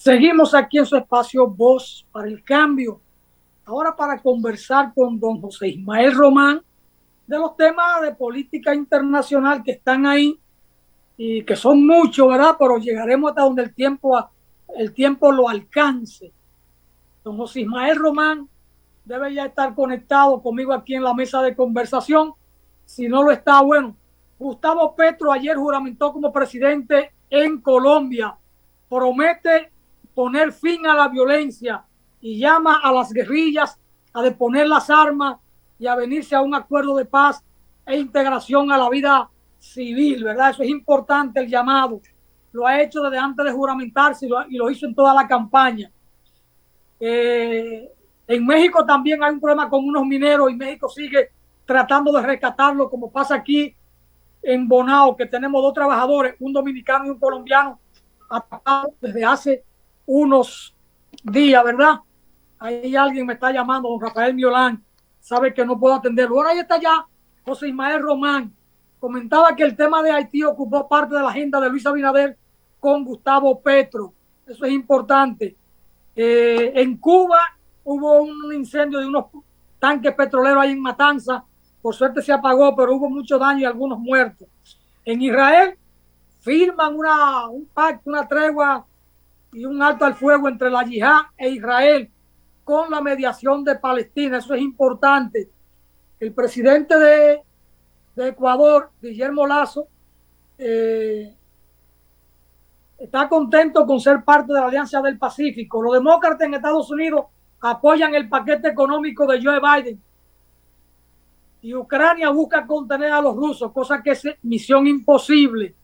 Seguimos aquí en su espacio Voz para el Cambio. Ahora para conversar con don José Ismael Román de los temas de política internacional que están ahí y que son muchos, ¿verdad? Pero llegaremos hasta donde el tiempo lo alcance. Don José Ismael Román debe ya estar conectado conmigo aquí en la mesa de conversación. Si no lo está, bueno, Gustavo Petro ayer juramentó como presidente en Colombia. Promete poner fin a la violencia y llama a las guerrillas a deponer las armas y a venirse a un acuerdo de paz e integración a la vida civil, ¿verdad? Eso es importante el llamado. Lo ha hecho desde antes de juramentarse y lo hizo en toda la campaña. En México también hay un problema con unos mineros y México sigue tratando de rescatarlo, como pasa aquí en Bonao, que tenemos dos trabajadores, un dominicano y un colombiano, atrapados desde hace unos días, ¿verdad? Ahí alguien me está llamando, don Rafael Miolán, sabe que no puedo atenderlo. Ahora ahí está ya José Ismael Román. Comentaba que el tema de Haití ocupó parte de la agenda de Luis Abinader con Gustavo Petro. Eso es importante. En Cuba hubo un incendio de unos tanques petroleros ahí en Matanza. Por suerte se apagó, pero hubo mucho daño y algunos muertos. En Israel firman un pacto, una tregua y un alto al fuego entre la yihad e Israel con la mediación de Palestina. Eso es importante. El presidente de Ecuador, Guillermo Lazo, está contento con ser parte de la Alianza del Pacífico. Los demócratas en Estados Unidos apoyan el paquete económico de Joe Biden y Ucrania busca contener a los rusos, cosa que es misión imposible.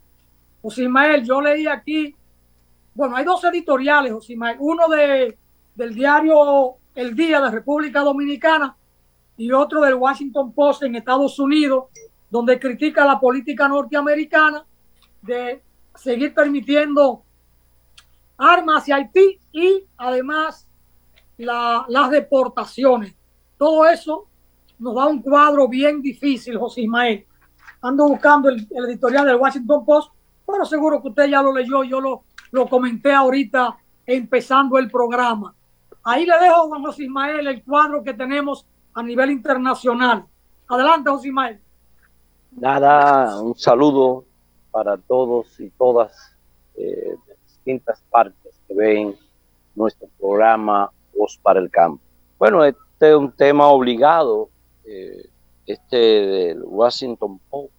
José Ismael, yo leí aquí, bueno, hay dos editoriales, José Ismael, del diario El Día de República Dominicana y otro del Washington Post en Estados Unidos, donde critica la política norteamericana de seguir permitiendo armas hacia Haití y además las deportaciones. Todo eso nos da un cuadro bien difícil, José Ismael. Ando buscando el editorial del Washington Post, pero seguro que usted ya lo leyó, yo lo comenté ahorita empezando el programa. Ahí le dejo, don José Ismael, el cuadro que tenemos a nivel internacional. Adelante, José Ismael. Nada, un saludo para todos y todas de distintas partes que ven nuestro programa Voz para el Campo. Bueno, este es un tema obligado, este del Washington Post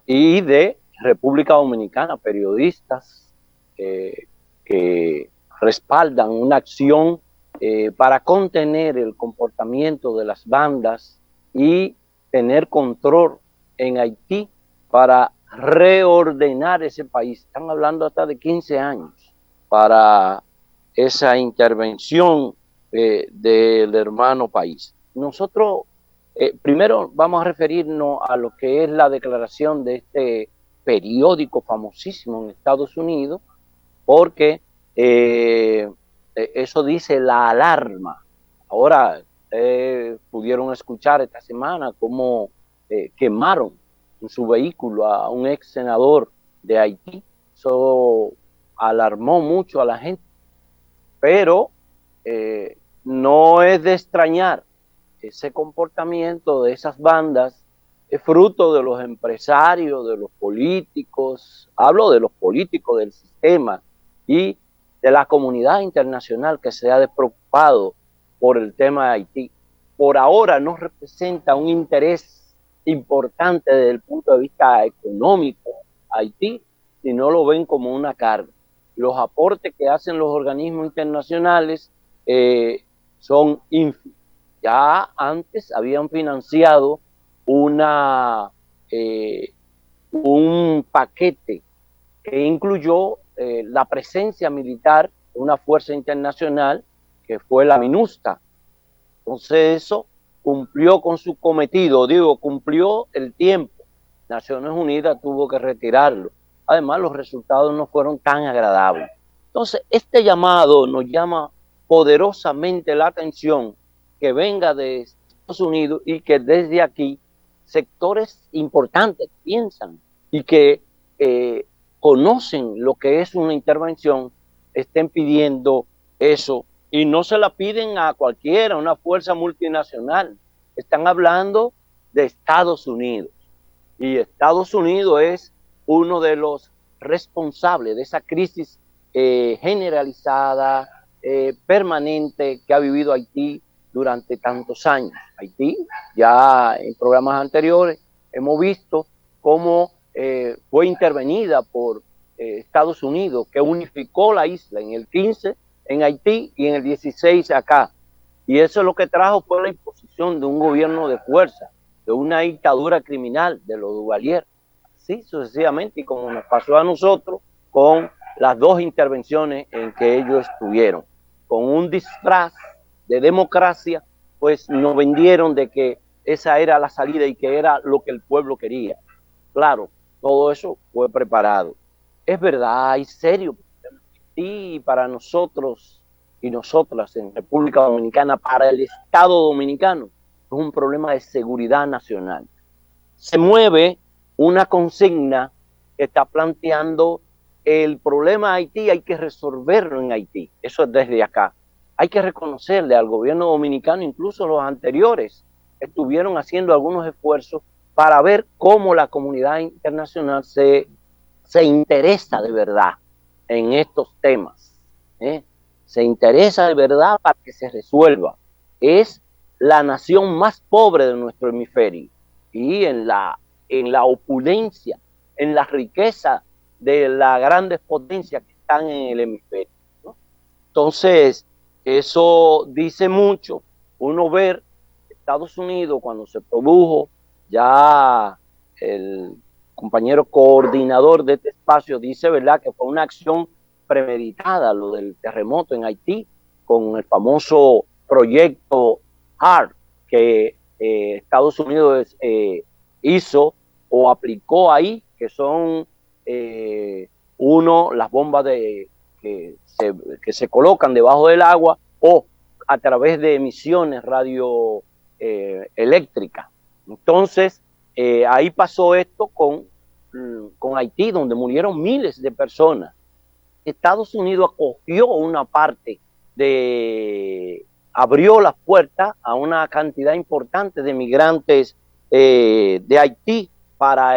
y de República Dominicana, periodistas que respaldan una acción para contener el comportamiento de las bandas y tener control en Haití para reordenar ese país. Están hablando hasta de 15 años para esa intervención del hermano país. Nosotros primero vamos a referirnos a lo que es la declaración de este periódico famosísimo en Estados Unidos, porque eso dice la alarma. Ahora, pudieron escuchar esta semana cómo quemaron en su vehículo a un ex senador de Haití. Eso alarmó mucho a la gente, pero no es de extrañar ese comportamiento de esas bandas. Es fruto de los empresarios, de los políticos, hablo de los políticos del sistema y de la comunidad internacional que se ha despreocupado por el tema de Haití. Por ahora no representa un interés importante desde el punto de vista económico Haití, si no lo ven como una carga. Los aportes que hacen los organismos internacionales son ínfimos. Ya antes habían financiado un paquete que incluyó la presencia militar de una fuerza internacional que fue la MINUSTA. Entonces eso cumplió con su cometido, cumplió el tiempo. Naciones Unidas tuvo que retirarlo. Además, los resultados no fueron tan agradables. Entonces, este llamado nos llama poderosamente la atención, que venga de Estados Unidos y que desde aquí sectores importantes piensan y que conocen lo que es una intervención, estén pidiendo eso, y no se la piden a cualquiera, una fuerza multinacional. Están hablando de Estados Unidos, y Estados Unidos es uno de los responsables de esa crisis generalizada, permanente que ha vivido Haití durante tantos años. Haití, ya en programas anteriores, hemos visto cómo fue intervenida por Estados Unidos, que unificó la isla en el 15 en Haití y en el 16 acá. Y eso es lo que trajo fue la imposición de un gobierno de fuerza, de una dictadura criminal de los Duvalier, así sucesivamente, y como nos pasó a nosotros con las dos intervenciones en que ellos estuvieron. Con un disfraz de democracia, pues nos vendieron de que esa era la salida y que era lo que el pueblo quería. Claro, todo eso fue preparado. Es verdad, hay serio y para nosotros y nosotras en República Dominicana, para el Estado Dominicano, es un problema de seguridad nacional. Se mueve una consigna que está planteando el problema de Haití, hay que resolverlo en Haití. Eso es desde acá. Hay que reconocerle al gobierno dominicano, incluso los anteriores, estuvieron haciendo algunos esfuerzos para ver cómo la comunidad internacional se interesa de verdad en estos temas. Se interesa de verdad para que se resuelva. Es la nación más pobre de nuestro hemisferio y en la opulencia, en la riqueza de las grandes potencias que están en el hemisferio, ¿no? Entonces, eso dice mucho. Uno ver Estados Unidos cuando se produjo ya el compañero coordinador de este espacio dice, ¿verdad?, que fue una acción premeditada lo del terremoto en Haití con el famoso proyecto HART que Estados Unidos hizo o aplicó ahí, que son las bombas que se colocan debajo del agua o a través de emisiones radioeléctricas. Entonces, ahí pasó esto con Haití, donde murieron miles de personas. Estados Unidos acogió una parte abrió las puertas a una cantidad importante de migrantes de Haití para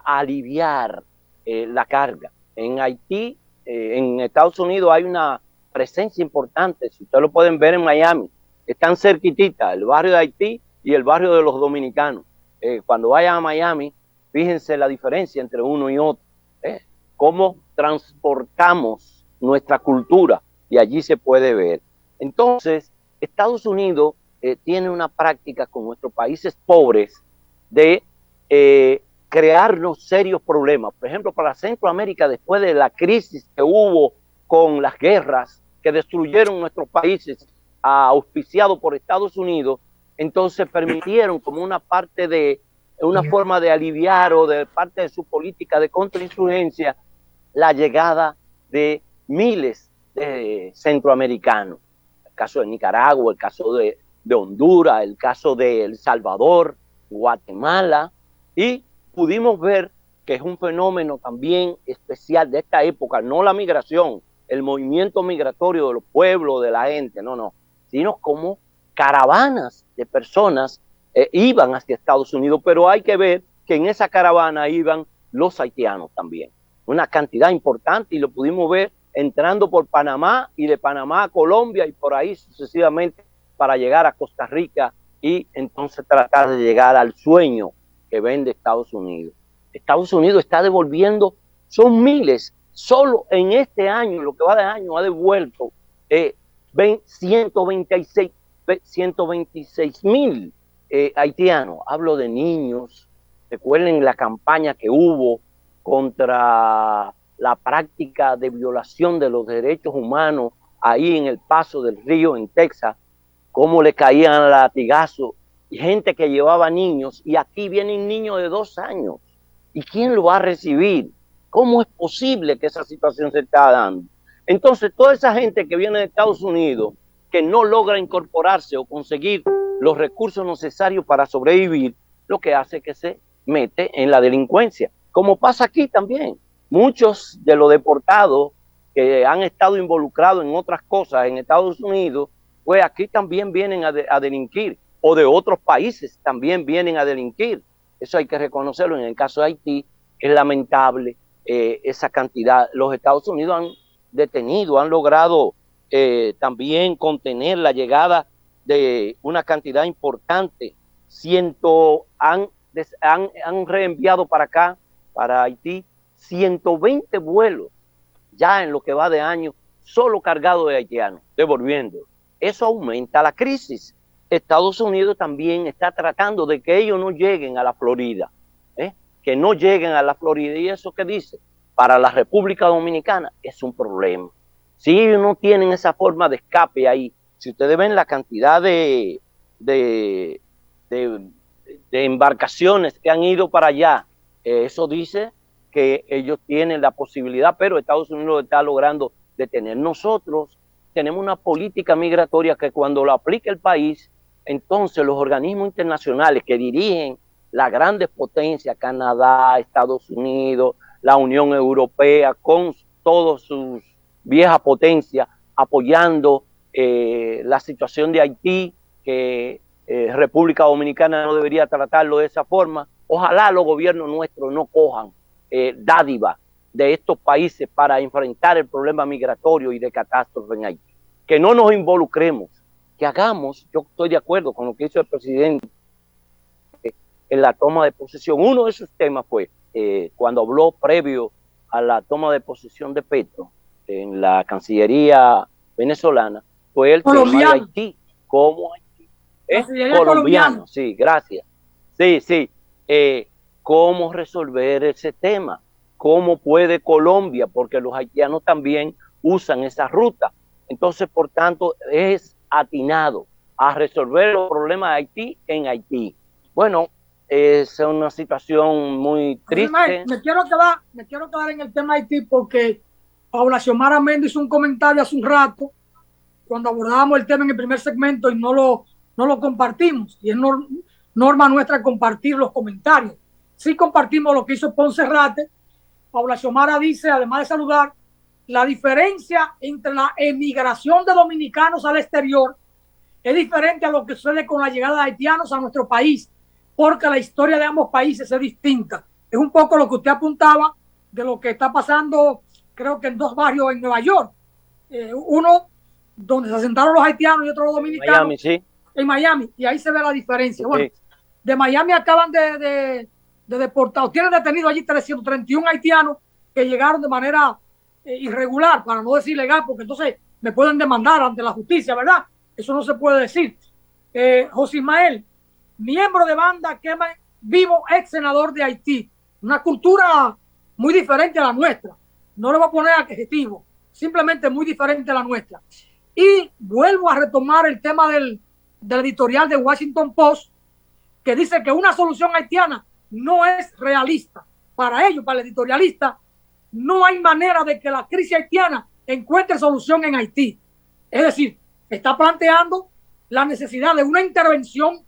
aliviar la carga. En Haití, en Estados Unidos hay una presencia importante, si ustedes lo pueden ver en Miami, están cerquititas el barrio de Haití y el barrio de los dominicanos. Cuando vayan a Miami, fíjense la diferencia entre uno y otro, cómo transportamos nuestra cultura y allí se puede ver. Entonces, Estados Unidos tiene una práctica con nuestros países pobres de crearnos serios problemas. Por ejemplo, para Centroamérica, después de la crisis que hubo con las guerras que destruyeron nuestros países, auspiciados por Estados Unidos, entonces permitieron como una parte de una forma de aliviar o de parte de su política de contrainsurgencia la llegada de miles de centroamericanos. El caso de Nicaragua, el caso de Honduras, el caso de El Salvador, Guatemala, y pudimos ver que es un fenómeno también especial de esta época, no la migración, el movimiento migratorio de los pueblos, de la gente, no, sino como caravanas de personas iban hacia Estados Unidos, pero hay que ver que en esa caravana iban los haitianos también, una cantidad importante, y lo pudimos ver entrando por Panamá y de Panamá a Colombia y por ahí sucesivamente para llegar a Costa Rica y entonces tratar de llegar al sueño que vende Estados Unidos. Estados Unidos está devolviendo, son miles, solo en este año, lo que va de año, ha devuelto 126,000 haitianos. Hablo de niños. Recuerden la campaña que hubo contra la práctica de violación de los derechos humanos ahí en el Paso del Río, en Texas, cómo le caían a latigazos y gente que llevaba niños, y aquí vienen niños de 2 años. ¿Y quién lo va a recibir? ¿Cómo es posible que esa situación se está dando? Entonces, toda esa gente que viene de Estados Unidos, que no logra incorporarse o conseguir los recursos necesarios para sobrevivir, lo que hace es que se mete en la delincuencia, como pasa aquí también. Muchos de los deportados que han estado involucrados en otras cosas en Estados Unidos, pues aquí también vienen a delinquir, o de otros países también vienen a delinquir. Eso hay que reconocerlo. En el caso de Haití es lamentable esa cantidad. Los Estados Unidos han detenido, han logrado también contener la llegada de una cantidad importante. Han reenviado para acá, para Haití, 120 vuelos ya en lo que va de año, solo cargado de haitianos, devolviendo. Eso aumenta la crisis. Estados Unidos también está tratando de que ellos no lleguen a la Florida, que no lleguen a la Florida. ¿Y eso qué dice? Para la República Dominicana es un problema. Si ellos no tienen esa forma de escape ahí, si ustedes ven la cantidad de embarcaciones que han ido para allá, eso dice que ellos tienen la posibilidad, pero Estados Unidos lo está logrando detener. Nosotros tenemos una política migratoria que cuando lo aplica el país, entonces los organismos internacionales que dirigen las grandes potencias, Canadá, Estados Unidos, la Unión Europea, con todas sus viejas potencias, apoyando la situación de Haití, que República Dominicana no debería tratarlo de esa forma. Ojalá los gobiernos nuestros no cojan dádiva de estos países para enfrentar el problema migratorio y de catástrofe en Haití. Que no nos involucremos, que hagamos, yo estoy de acuerdo con lo que hizo el presidente en la toma de posesión. Uno de esos temas fue cuando habló previo a la toma de posesión de Petro en la Cancillería venezolana, fue el tema de Haití, cómo Haití, colombiano, sí, gracias, sí, cómo resolver ese tema, cómo puede Colombia, porque los haitianos también usan esa ruta. Entonces, por tanto, es atinado a resolver los problemas de Haití en Haití. Bueno, es una situación muy triste. Me quiero quedar en el tema de Haití porque Paula Xiomara Méndez hizo un comentario hace un rato cuando abordábamos el tema en el primer segmento y no lo compartimos. Y es norma nuestra compartir los comentarios. Sí compartimos lo que hizo Ponce Rate. Paula Xiomara dice, además de saludar, la diferencia entre la emigración de dominicanos al exterior es diferente a lo que sucede con la llegada de haitianos a nuestro país, porque la historia de ambos países es distinta. Es un poco lo que usted apuntaba de lo que está pasando, creo que en dos barrios en Nueva York. Uno donde se asentaron los haitianos y otro los dominicanos. Miami, sí. En Miami, y ahí se ve la diferencia. Bueno, sí. De Miami acaban de deportar, tienen detenidos allí 331 haitianos que llegaron de manera irregular, para no decir legal, porque entonces me pueden demandar ante la justicia, ¿verdad? Eso no se puede decir. José Ismael, miembro de banda Quema Vivo, ex senador de Haití, una cultura muy diferente a la nuestra. No le voy a poner adjetivo, simplemente muy diferente a la nuestra. Y vuelvo a retomar el tema del editorial de Washington Post, que dice que una solución haitiana no es realista. Para ellos, para el editorialista, no hay manera de que la crisis haitiana encuentre solución en Haití. Es decir, está planteando la necesidad de una intervención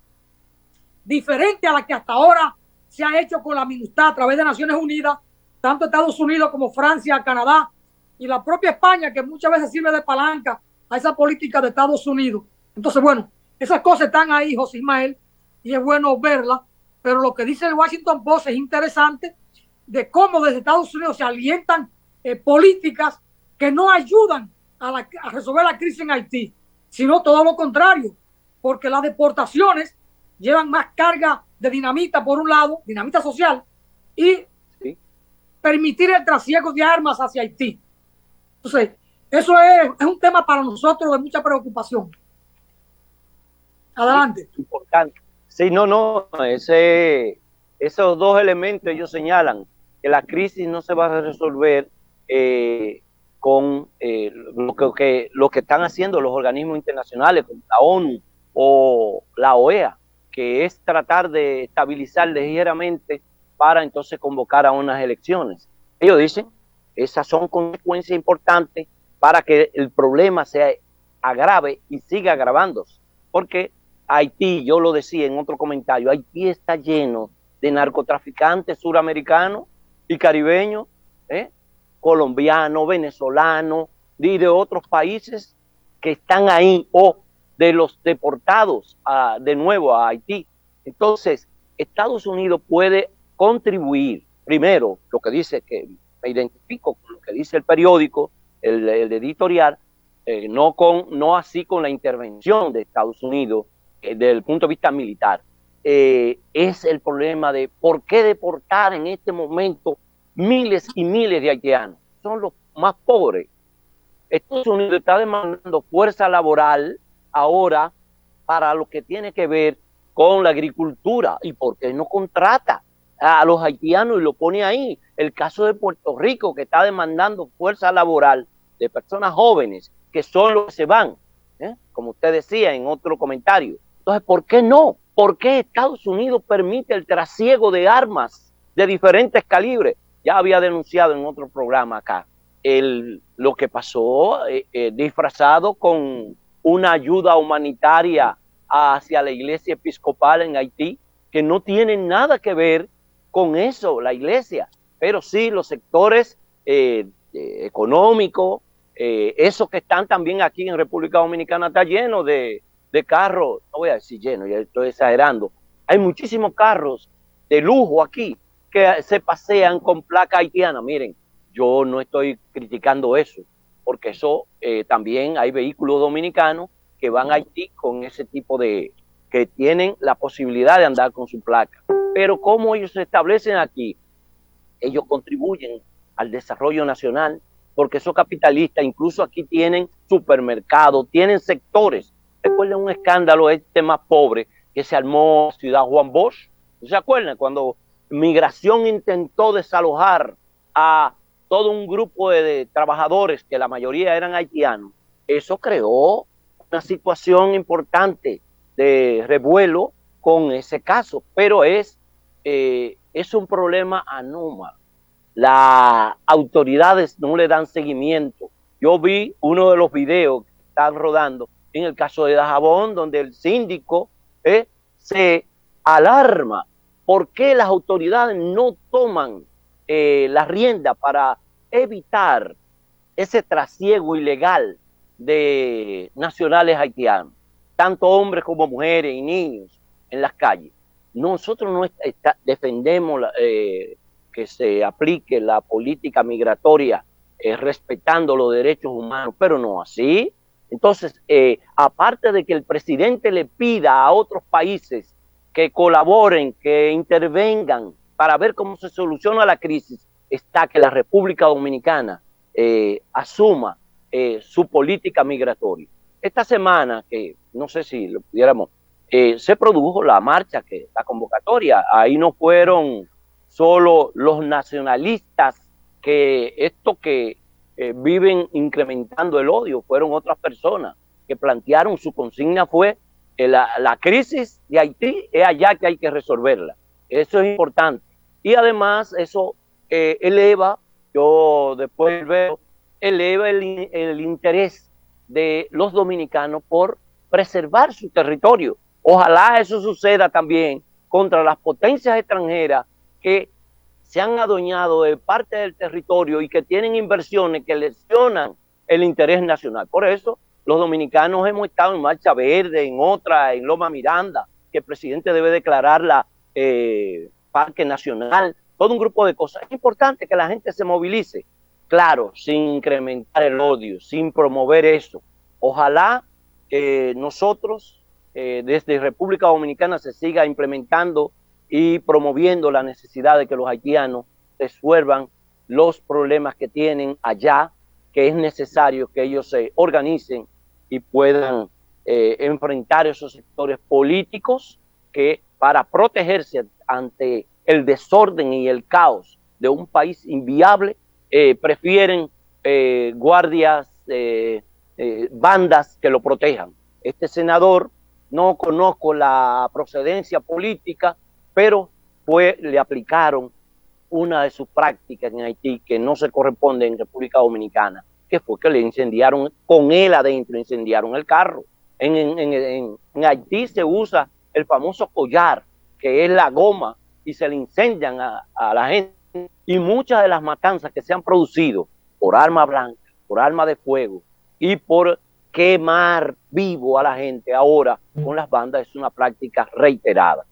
diferente a la que hasta ahora se ha hecho con la MINUSTAH a través de Naciones Unidas, tanto Estados Unidos como Francia, Canadá y la propia España, que muchas veces sirve de palanca a esa política de Estados Unidos. Entonces, bueno, esas cosas están ahí, José Ismael, y es bueno verlas, pero lo que dice el Washington Post es interesante de cómo desde Estados Unidos se alientan políticas que no ayudan a resolver la crisis en Haití, sino todo lo contrario, porque las deportaciones llevan más carga de dinamita por un lado, dinamita social, y sí, permitir el trasiego de armas hacia Haití. Entonces, eso es un tema para nosotros de mucha preocupación. Adelante. Sí, importante. Sí, esos dos elementos ellos señalan que la crisis no se va a resolver con lo que están haciendo los organismos internacionales como la ONU o la OEA, que es tratar de estabilizar ligeramente para entonces convocar a unas elecciones. Ellos dicen, esas son consecuencias importantes para que el problema se agrave y siga agravándose, porque Haití, yo lo decía en otro comentario, Haití está lleno de narcotraficantes suramericanos y caribeños, colombianos, venezolanos y de otros países que están ahí, o de los deportados de nuevo a Haití. Entonces, Estados Unidos puede contribuir, primero, lo que dice, que me identifico con lo que dice el periódico, el editorial, no así con la intervención de Estados Unidos desde el punto de vista militar. Es el problema de por qué deportar en este momento miles y miles de haitianos. Son los más pobres. Estados Unidos está demandando fuerza laboral ahora para lo que tiene que ver con la agricultura. ¿Y por qué no contrata a los haitianos y lo pone ahí? El caso de Puerto Rico, que está demandando fuerza laboral de personas jóvenes, que son los que se van, como usted decía en otro comentario. Entonces, ¿por qué no? ¿Por qué Estados Unidos permite el trasiego de armas de diferentes calibres? Ya había denunciado en otro programa acá lo que pasó disfrazado con una ayuda humanitaria hacia la iglesia episcopal en Haití, que no tiene nada que ver con eso, la iglesia, pero sí los sectores económicos, esos que están también aquí en República Dominicana, está lleno de carros, no voy a decir lleno, ya estoy exagerando, hay muchísimos carros de lujo aquí que se pasean con placa haitiana. Miren, yo no estoy criticando eso, porque eso también hay vehículos dominicanos que van a Haití con ese tipo que tienen la posibilidad de andar con su placa. Pero como ellos se establecen aquí, ellos contribuyen al desarrollo nacional, porque son capitalistas. Incluso aquí tienen supermercados, tienen sectores. Recuerden un escándalo más pobre que se armó en Ciudad Juan Bosch. ¿Se acuerdan? Cuando Migración intentó desalojar a todo un grupo de trabajadores, que la mayoría eran haitianos. Eso creó una situación importante de revuelo con ese caso, pero es un problema anómalo. Las autoridades no le dan seguimiento. Yo vi uno de los videos que están rodando en el caso de Dajabón, donde el síndico se alarma. ¿Por qué las autoridades no toman la rienda para evitar ese trasiego ilegal de nacionales haitianos, tanto hombres como mujeres y niños en las calles? Nosotros no defendemos que se aplique la política migratoria respetando los derechos humanos, pero no así. Entonces, aparte de que el presidente le pida a otros países que colaboren, que intervengan para ver cómo se soluciona la crisis, está que la República Dominicana asuma su política migratoria. Esta semana, que no sé si lo pudiéramos, se produjo la marcha, la convocatoria. Ahí no fueron solo los nacionalistas que viven incrementando el odio, fueron otras personas que plantearon, su consigna fue la crisis de Haití es allá que hay que resolverla. Eso es importante. Y además eso yo después veo, eleva el interés de los dominicanos por preservar su territorio. Ojalá eso suceda también contra las potencias extranjeras que se han adueñado de parte del territorio y que tienen inversiones que lesionan el interés nacional. Por eso los dominicanos hemos estado en Marcha Verde, en Loma Miranda, que el presidente debe declararla parque nacional, todo un grupo de cosas. Es importante que la gente se movilice, claro, sin incrementar el odio, sin promover eso. Ojalá nosotros desde República Dominicana se siga implementando y promoviendo la necesidad de que los haitianos resuelvan los problemas que tienen allá, que es necesario que ellos se organicen y puedan enfrentar esos sectores políticos que, para protegerse ante el desorden y el caos de un país inviable, prefieren guardias, bandas que lo protejan. Este senador, no conozco la procedencia política, pero le aplicaron una de sus prácticas en Haití que no se corresponde en República Dominicana, que fue que le incendiaron, con él adentro, incendiaron el carro. En Haití se usa el famoso collar, que es la goma, y se le incendian a la gente. Y muchas de las matanzas que se han producido por arma blanca, por arma de fuego y por quemar vivo a la gente ahora con las bandas es una práctica reiterada.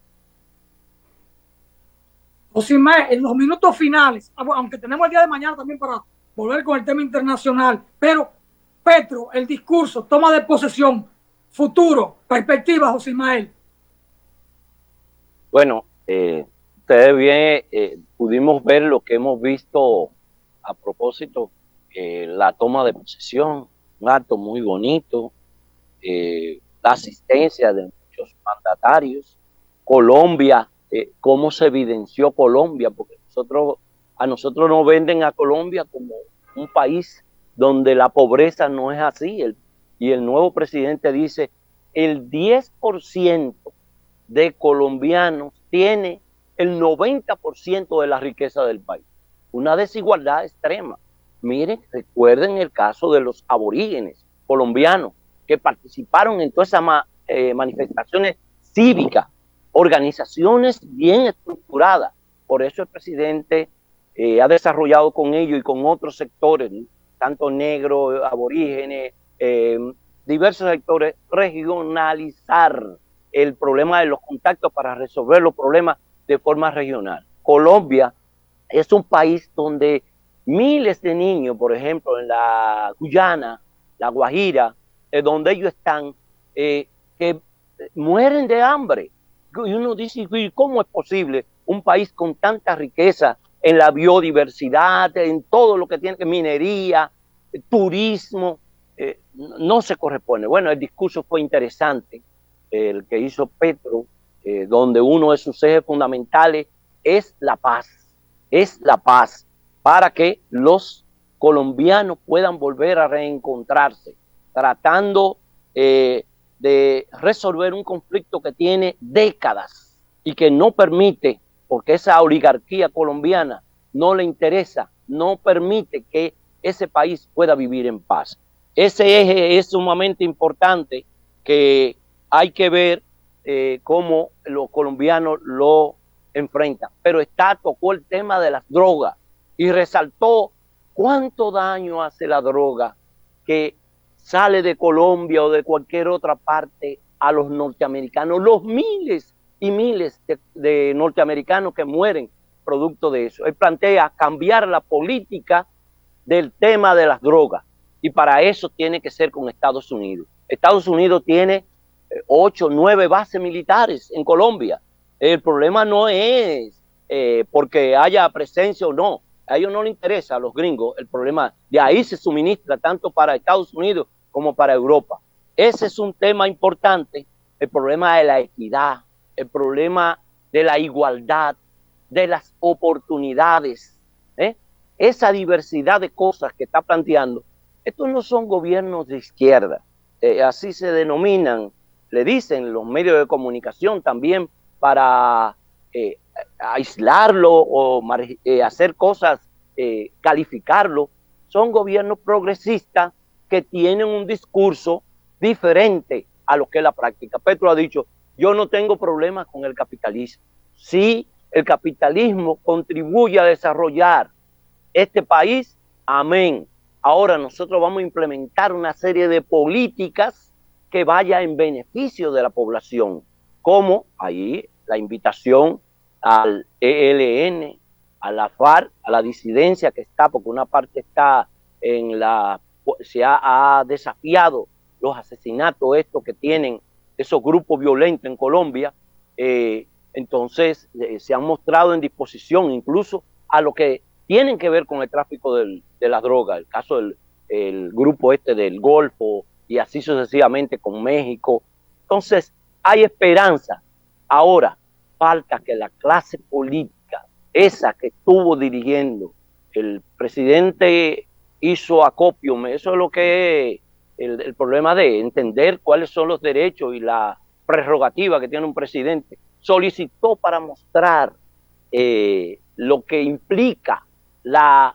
José, en los minutos finales, aunque tenemos el día de mañana también para volver con el tema internacional, pero Petro, el discurso, toma de posesión, futuro, perspectiva, José Ismael. Bueno, ustedes bien pudimos ver lo que hemos visto a propósito, la toma de posesión, un acto muy bonito, la asistencia de muchos mandatarios, Colombia, cómo se evidenció Colombia, porque a nosotros nos venden a Colombia como un país donde la pobreza no es así, y el nuevo presidente dice, el 10% de colombianos tiene el 90% de la riqueza del país. Una desigualdad extrema. Miren, recuerden el caso de los aborígenes colombianos que participaron en todas esas manifestaciones cívicas, organizaciones bien estructuradas. Por eso el presidente ha desarrollado con ellos y con otros sectores, tanto negros, aborígenes, diversos sectores, regionalizar el problema de los contactos para resolver los problemas de forma regional. Colombia es un país donde miles de niños, por ejemplo, en la Guyana, la Guajira, donde ellos están, que mueren de hambre. Y uno dice, ¿cómo es posible un país con tanta riqueza en la biodiversidad, en todo lo que tiene que minería, turismo? No se corresponde. Bueno, el discurso fue interesante, el que hizo Petro, donde uno de sus ejes fundamentales es la paz, para que los colombianos puedan volver a reencontrarse, tratando de resolver un conflicto que tiene décadas y que no permite, porque esa oligarquía colombiana no le interesa, no permite que ese país pueda vivir en paz. Ese eje es sumamente importante, que hay que ver cómo los colombianos lo enfrentan. Pero tocó el tema de las drogas y resaltó cuánto daño hace la droga que sale de Colombia o de cualquier otra parte a los norteamericanos, los miles y miles de norteamericanos que mueren producto de eso. Él plantea cambiar la política del tema de las drogas, y para eso tiene que ser con Estados Unidos. Estados Unidos tiene 8 o 9 bases militares en Colombia. El problema no es porque haya presencia o no. A ellos no les interesa, a los gringos, el problema. De ahí se suministra tanto para Estados Unidos como para Europa. Ese es un tema importante, el problema de la equidad, el problema de la igualdad, de las oportunidades, esa diversidad de cosas que está planteando. Estos no son gobiernos de izquierda, así se denominan, le dicen los medios de comunicación también, para aislarlo o hacer cosas, calificarlo. Son gobiernos progresistas que tienen un discurso diferente a lo que es la práctica. Petro ha dicho, yo no tengo problemas con el capitalismo. Sí, el capitalismo contribuye a desarrollar este país, amén. Ahora nosotros vamos a implementar una serie de políticas que vaya en beneficio de la población, como ahí la invitación al ELN, a la FARC, a la disidencia que está, porque una parte está se ha desafiado los asesinatos estos que tienen esos grupos violentos en Colombia, entonces se han mostrado en disposición incluso a lo que tienen que ver con el tráfico de las drogas, el caso del grupo del Golfo y así sucesivamente con México. Entonces hay esperanza. Ahora falta que la clase política, esa que estuvo dirigiendo, el presidente hizo acopio, eso es lo que es el problema de entender cuáles son los derechos y la prerrogativa que tiene un presidente. Solicitó para mostrar lo que implica la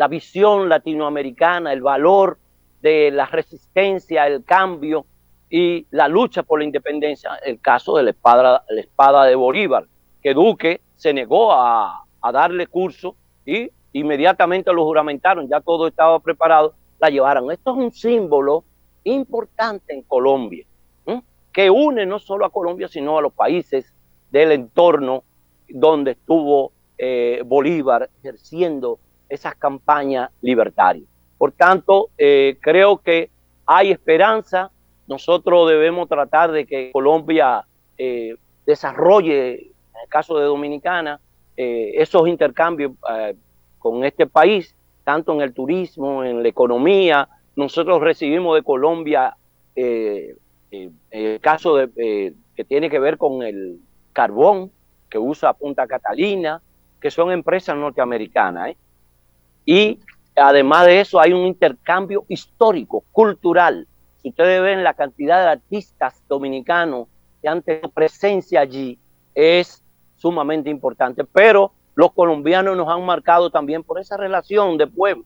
visión latinoamericana, el valor de la resistencia, el cambio y la lucha por la independencia. El caso de la espada de Bolívar, que Duque se negó a darle curso y inmediatamente lo juramentaron, ya todo estaba preparado, la llevaron. Esto es un símbolo importante en Colombia, ¿eh? Que une no solo a Colombia, sino a los países del entorno donde estuvo Bolívar ejerciendo esas campañas libertarias. Por tanto, creo que hay esperanza. Nosotros debemos tratar de que Colombia desarrolle, en el caso de Dominicana, esos intercambios con este país, tanto en el turismo, en la economía. Nosotros recibimos de Colombia el caso que tiene que ver con el carbón que usa Punta Catalina, que son empresas norteamericanas, ¿eh? Y además de eso hay un intercambio histórico, cultural. Si ustedes ven la cantidad de artistas dominicanos que han tenido presencia allí, es sumamente importante. Pero los colombianos nos han marcado también por esa relación de pueblo.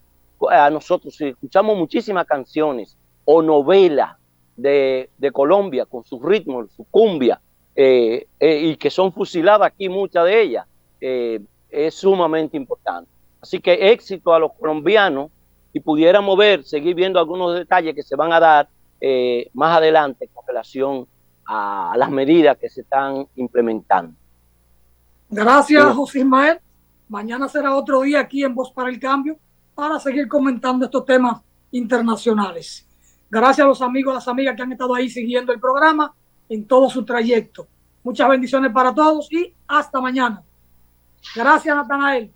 A nosotros, si escuchamos muchísimas canciones o novelas de Colombia con sus ritmos, su cumbia, y que son fusiladas aquí muchas de ellas, es sumamente importante. Así que éxito a los colombianos, y pudiéramos seguir viendo algunos detalles que se van a dar más adelante con relación a las medidas que se están implementando. Gracias, José Ismael. Mañana será otro día aquí en Voz para el Cambio para seguir comentando estos temas internacionales. Gracias a los amigos, a las amigas que han estado ahí siguiendo el programa en todo su trayecto. Muchas bendiciones para todos y hasta mañana. Gracias, Natanael.